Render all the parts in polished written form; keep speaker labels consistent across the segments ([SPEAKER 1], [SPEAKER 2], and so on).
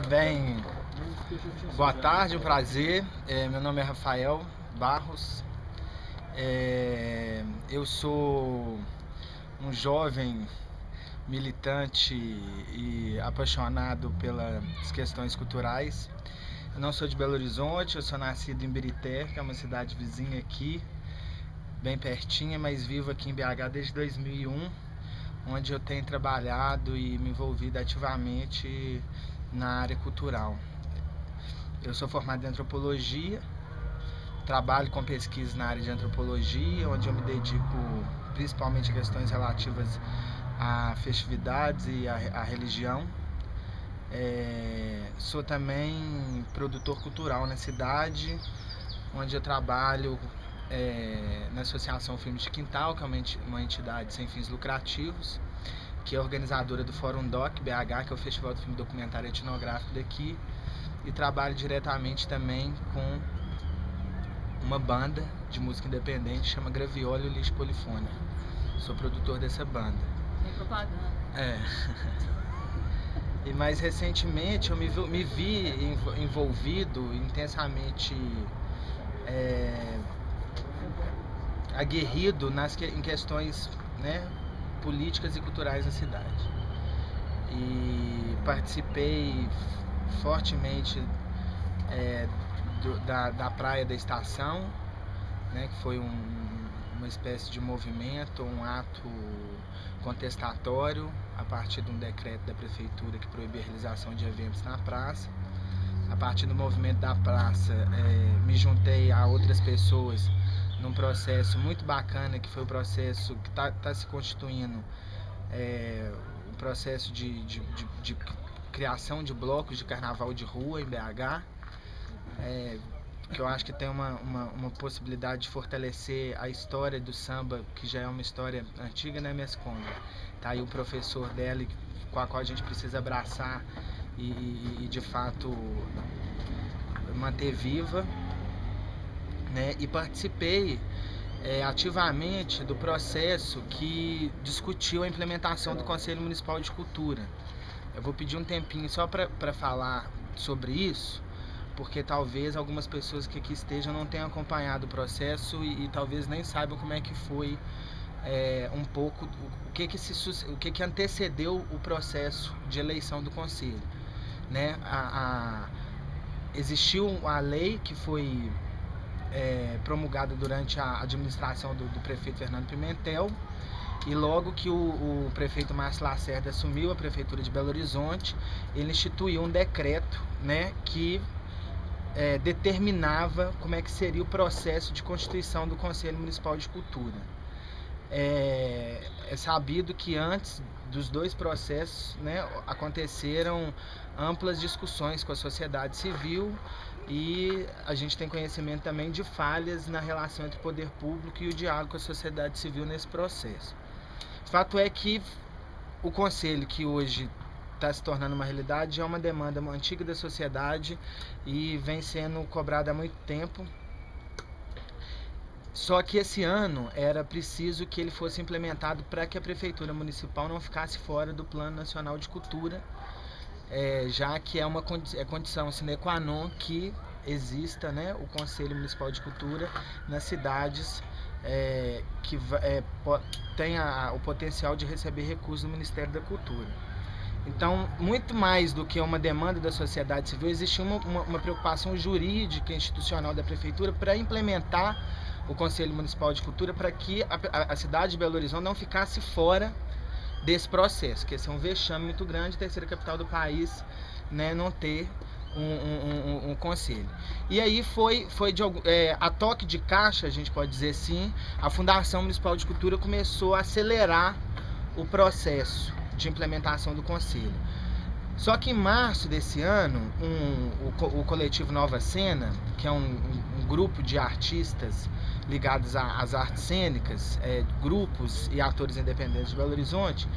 [SPEAKER 1] Bem, boa tarde, um prazer. Meu nome é Rafael Barros. Eu sou um jovem militante e apaixonado pelas questões culturais. Eu não sou de Belo Horizonte, eu sou nascido em Birité, que é uma cidade vizinha aqui, bem pertinha, mas vivo aqui em BH desde 2001, onde eu tenho trabalhado e me envolvido ativamente na área cultural. Eu sou formado em antropologia, trabalho com pesquisas na área de antropologia, onde eu me dedico principalmente a questões relativas a festividades e a religião. Sou também produtor cultural na cidade, onde eu trabalho na Associação Filmes de Quintal, que é uma entidade sem fins lucrativos, que é organizadora do Fórum Doc BH, que é o Festival do Filme Documentário Etnográfico daqui, e trabalho diretamente também com uma banda de música independente que chama Gravioli Lixo Polifônico. Sou produtor dessa banda.
[SPEAKER 2] Tem propaganda.
[SPEAKER 1] E mais recentemente eu me vi envolvido intensamente, aguerrido em questões, né, políticas e culturais da cidade. E participei fortemente da Praia da Estação, né, que foi uma espécie de movimento, um ato contestatório a partir de um decreto da prefeitura que proibia a realização de eventos na praça. A partir do movimento da praça, me juntei a outras pessoas num processo muito bacana, que foi o processo que está se constituindo, o processo de criação de blocos de carnaval de rua em BH, que eu acho que tem uma possibilidade de fortalecer a história do samba, que já é uma história antiga na MS Conga. Tá aí o professor dela, com a qual a gente precisa abraçar e de fato manter viva, né? E participei ativamente do processo que discutiu a implementação do Conselho Municipal de Cultura. Eu vou pedir um tempinho só para falar sobre isso, porque talvez algumas pessoas que aqui estejam não tenham acompanhado o processo e talvez nem saibam como é que foi um pouco o que antecedeu o processo de eleição do Conselho, né? Existiu a lei que foi promulgada durante a administração do prefeito Fernando Pimentel, e logo que o prefeito Márcio Lacerda assumiu a prefeitura de Belo Horizonte, ele instituiu um decreto, né, que determinava como é que seria o processo de constituição do Conselho Municipal de Cultura. É sabido que antes dos dois processos, né, aconteceram amplas discussões com a sociedade civil, e a gente tem conhecimento também de falhas na relação entre o poder público e o diálogo com a sociedade civil nesse processo. O fato é que o Conselho, que hoje está se tornando uma realidade, é uma demanda antiga da sociedade e vem sendo cobrada há muito tempo. Só que esse ano era preciso que ele fosse implementado para que a Prefeitura Municipal não ficasse fora do Plano Nacional de Cultura, já que é condição sine qua non que exista, né, o Conselho Municipal de Cultura nas cidades que tem o potencial de receber recursos do Ministério da Cultura. Então, muito mais do que uma demanda da sociedade civil, existia uma preocupação jurídica e institucional da Prefeitura para implementar o Conselho Municipal de Cultura, para que a cidade de Belo Horizonte não ficasse fora desse processo, que esse é um vexame muito grande, terceira capital do país, né, não ter um conselho. E aí foi a toque de caixa, a gente pode dizer assim, a Fundação Municipal de Cultura começou a acelerar o processo de implementação do conselho. Só que em março desse ano, o coletivo Nova Cena, que é um grupo de artistas ligados às artes cênicas, grupos e atores independentes de Belo Horizonte,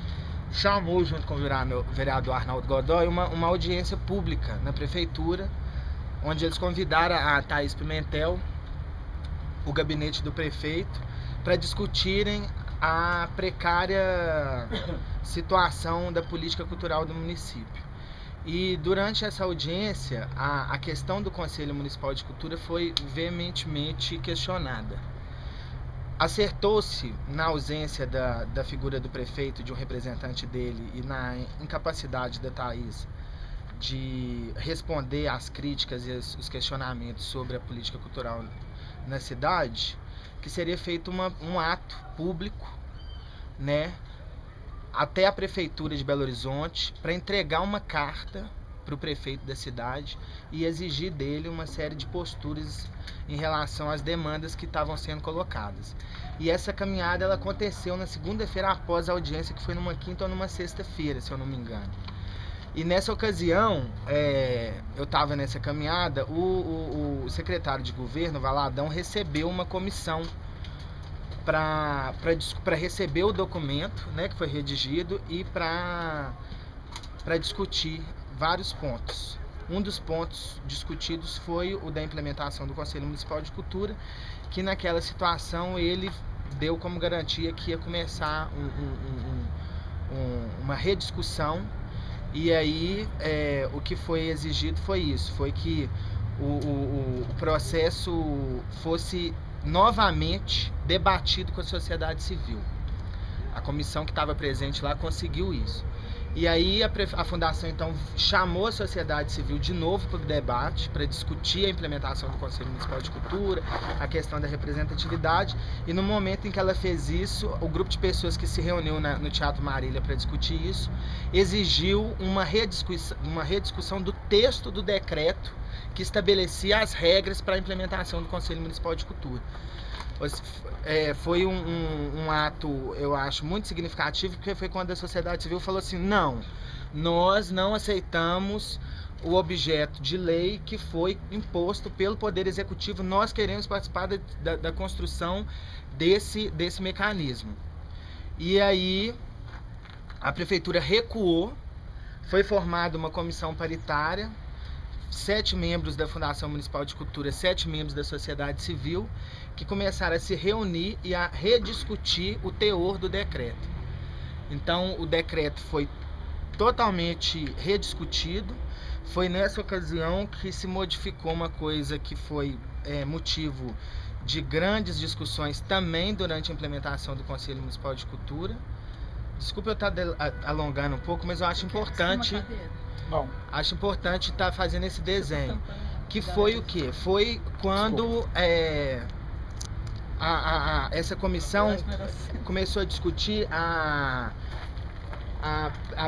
[SPEAKER 1] chamou, junto com o vereador Arnaldo Godoy, uma audiência pública na prefeitura, onde eles convidaram a Thaís Pimentel, o gabinete do prefeito, para discutirem a precária situação da política cultural do município. E durante essa audiência, a questão do Conselho Municipal de Cultura foi veementemente questionada. Acertou-se, na ausência da figura do prefeito, de um representante dele, e na incapacidade da Thaís de responder às críticas e os questionamentos sobre a política cultural na cidade, que seria feito um ato público, né, até a Prefeitura de Belo Horizonte, para entregar uma carta para o prefeito da cidade e exigir dele uma série de posturas em relação às demandas que estavam sendo colocadas. E essa caminhada ela aconteceu na segunda-feira após a audiência, que foi numa quinta ou numa sexta-feira, se eu não me engano. E nessa ocasião, eu estava nessa caminhada, o secretário de governo, Valadão, recebeu uma comissão para receber o documento, né, que foi redigido, e para discutir vários pontos. Um dos pontos discutidos foi o da implementação do Conselho Municipal de Cultura, que naquela situação ele deu como garantia que ia começar uma rediscussão. E aí o que foi exigido foi isso, foi que o processo fosse novamente debatido com a sociedade civil. A comissão que estava presente lá conseguiu isso. E aí a Fundação então chamou a sociedade civil de novo para o debate, para discutir a implementação do Conselho Municipal de Cultura, a questão da representatividade, e no momento em que ela fez isso, o grupo de pessoas que se reuniu no Teatro Marília para discutir isso, exigiu uma rediscussão do texto do decreto que estabelecia as regras para a implementação do Conselho Municipal de Cultura. Foi um ato, eu acho, muito significativo, porque foi quando a sociedade civil falou assim: não, nós não aceitamos o objeto de lei que foi imposto pelo Poder Executivo, nós queremos participar da construção desse mecanismo. E aí a prefeitura recuou, foi formada uma comissão paritária, 7 membros da Fundação Municipal de Cultura, 7 membros da sociedade civil, que começaram a se reunir e a rediscutir o teor do decreto. Então, o decreto foi totalmente rediscutido. Foi nessa ocasião que se modificou uma coisa que foi motivo de grandes discussões também durante a implementação do Conselho Municipal de Cultura. Desculpa eu estar alongando um pouco, mas eu acho importante... Bom, acho importante estar fazendo esse desenho, que foi o quê? Foi quando essa comissão começou a discutir a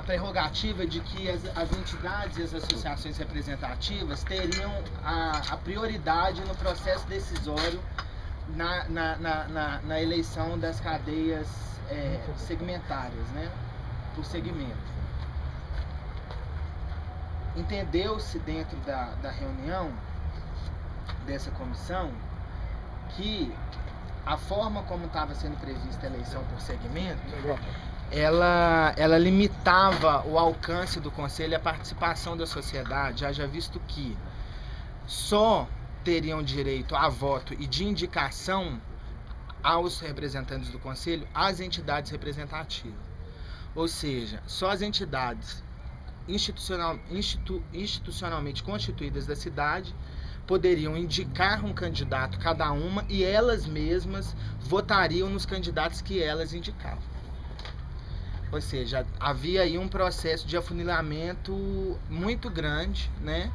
[SPEAKER 1] prerrogativa de que as entidades e as associações representativas teriam a prioridade no processo decisório na eleição das cadeias segmentárias, né? Por segmento. Entendeu-se dentro da reunião dessa comissão que a forma como estava sendo prevista a eleição por segmento, ela limitava o alcance do conselho e a participação da sociedade, haja visto que só teriam direito a voto e de indicação aos representantes do conselho as entidades representativas. Ou seja, só as entidades institucionalmente constituídas da cidade poderiam indicar um candidato cada uma, e elas mesmas votariam nos candidatos que elas indicavam. Ou seja, havia aí um processo de afunilamento muito grande, né,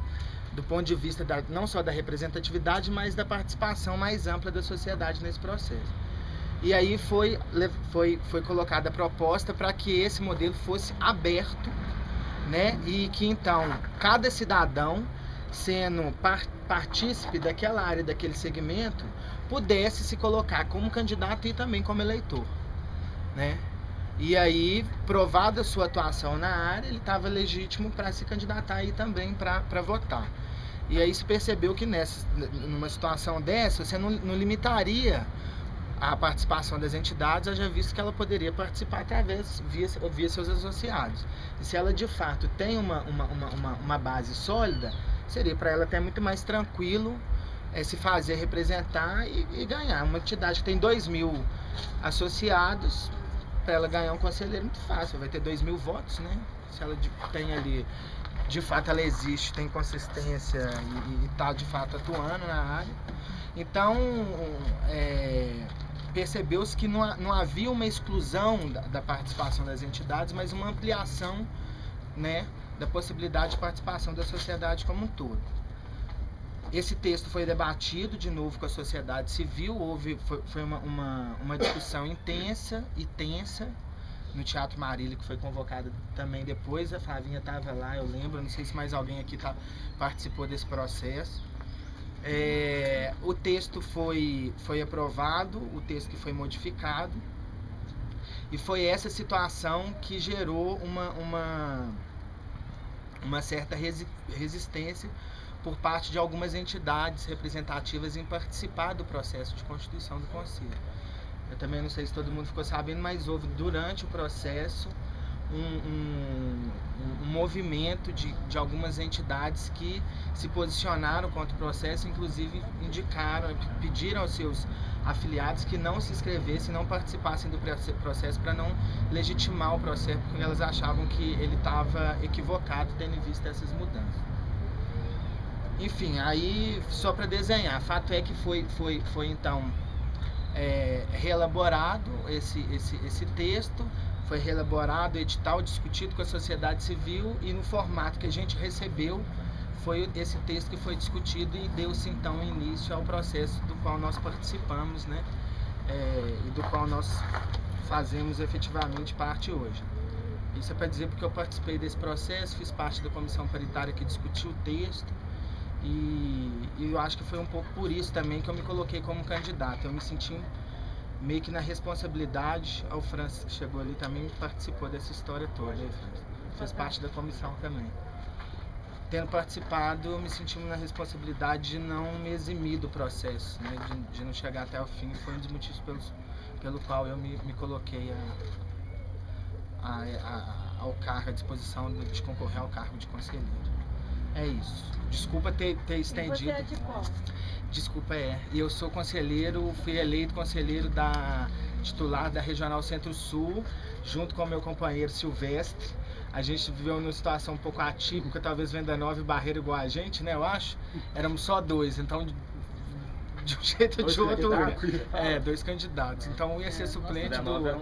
[SPEAKER 1] do ponto de vista não só da representatividade, mas da participação mais ampla da sociedade nesse processo. E aí foi colocada a proposta para que esse modelo fosse aberto, né? E que então cada cidadão, sendo partícipe daquela área, daquele segmento, pudesse se colocar como candidato e também como eleitor, né? E aí, provada a sua atuação na área, ele estava legítimo para se candidatar aí também para votar. E aí se percebeu que numa situação dessa, você não limitaria a participação das entidades, já visto que ela poderia participar através via seus associados. E se ela de fato tem uma base sólida, seria para ela até muito mais tranquilo se fazer representar e ganhar. Uma entidade que tem 2.000 associados, para ela ganhar um conselheiro é muito fácil, vai ter 2.000 votos, né? se ela tem ali, de fato ela existe, tem consistência e está de fato atuando na área. Então, percebeu-se que não havia uma exclusão da participação das entidades, mas uma ampliação, né, da possibilidade de participação da sociedade como um todo. Esse texto foi debatido de novo com a sociedade civil, foi uma discussão intensa e tensa no Teatro Marília, que foi convocada também depois. A Flavinha estava lá, eu lembro, não sei se mais alguém aqui participou desse processo. O texto foi aprovado, o texto que foi modificado, e foi essa situação que gerou uma certa resistência por parte de algumas entidades representativas em participar do processo de constituição do Conselho. Eu também não sei se todo mundo ficou sabendo, mas houve durante o processo um movimento de algumas entidades que se posicionaram contra o processo, inclusive pediram aos seus afiliados que não se inscrevessem, não participassem do processo para não legitimar o processo, porque elas achavam que ele estava equivocado tendo em vista essas mudanças. Enfim, aí só para desenhar, fato é que foi então reelaborado esse texto, foi reelaborado o edital, discutido com a sociedade civil, e no formato que a gente recebeu foi esse texto que foi discutido, e deu-se então início ao processo do qual nós participamos, né, e do qual nós fazemos efetivamente parte hoje. Isso é para dizer porque eu participei desse processo, fiz parte da comissão paritária que discutiu o texto, e eu acho que foi um pouco por isso também que eu me coloquei como candidato. Eu me senti meio que na responsabilidade. O Francis, que chegou ali, também participou dessa história toda, fez parte da comissão também. Tendo participado, eu me senti na responsabilidade de não me eximir do processo, né, de não chegar até o fim. Foi um dos motivos pelo qual eu me coloquei ao cargo, à disposição de concorrer ao cargo de conselheiro. É isso. Desculpa ter estendido.
[SPEAKER 2] E você é de qual?
[SPEAKER 1] Desculpa, E eu sou conselheiro, fui eleito conselheiro titular da Regional Centro-Sul, junto com o meu companheiro Silvestre. A gente viveu numa situação um pouco atípica, talvez Venda Nova e Barreira igual a gente, né, eu acho. Éramos só dois, então de um jeito ou de outro. Dois candidatos. Então ia ser suplente do...